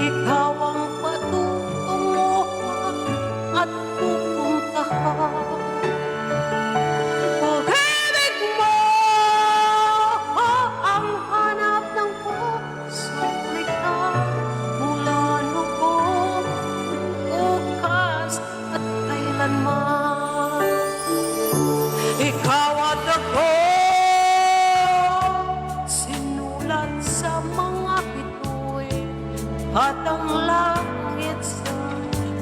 ikaw ang patutunguhan at pupuntahan. Pag-ibig mo ang hanap ng pusong likha mula noon, bukas at kailanman. Ikaw at ako, sinulat sa mga bituin, at ang langit sa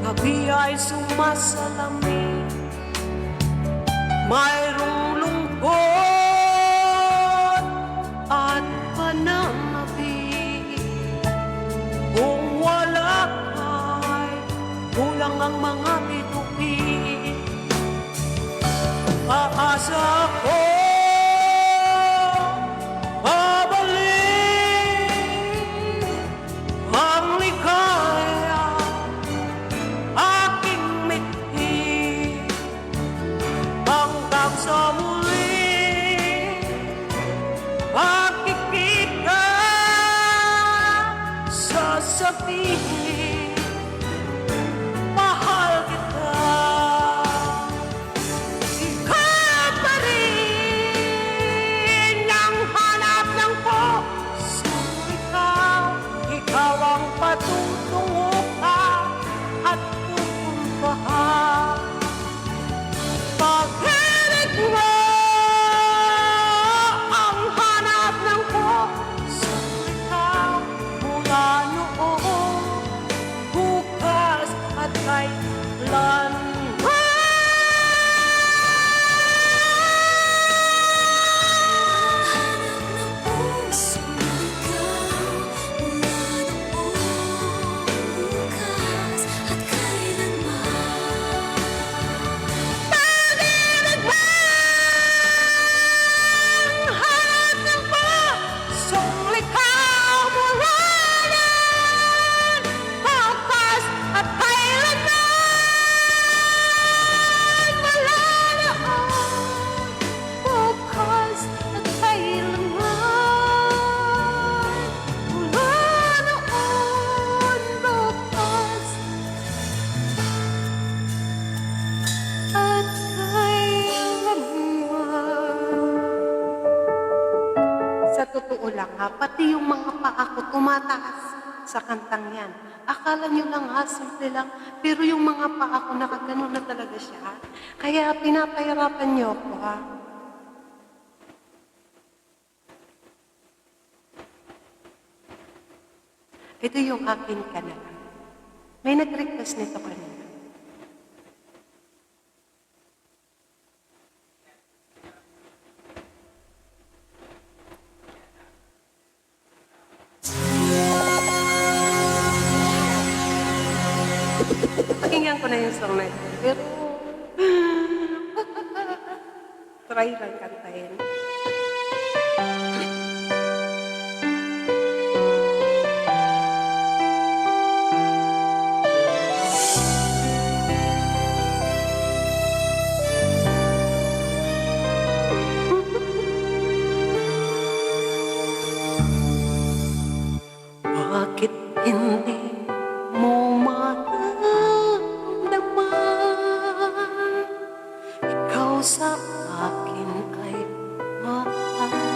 gabi ay sumasalamin. Mayroong lungkot at pananabik. Kung wala ka'y kulang ang mga bituin. Aasa ko babalik ang ligaya, aking mithi hanggang sa muli makikita. Sasabihin mahal kita. Ikaw pa rin ang hanap ng pusong ikaw. Ikaw ang patutunguhan at pupuntahan. Pag-ibig mo ang hanap ng pusong ikaw mula noon, bukas at kailanman. Sa totoo lang ha, pati yung mga paa ko tumataas sa kantang yan. Akala nyo lang ha, simple lang, pero yung mga paa ko nakaganon na talaga siya. Kaya pinapahirapan nyo ako ha. Ito yung akin kanala. May nag-request nito kanina. Pakinggan ko na yung song na ito, pero try lang kantahin. Bakit hindi mo maramdaman? Ikaw sa akin ay mahalaga.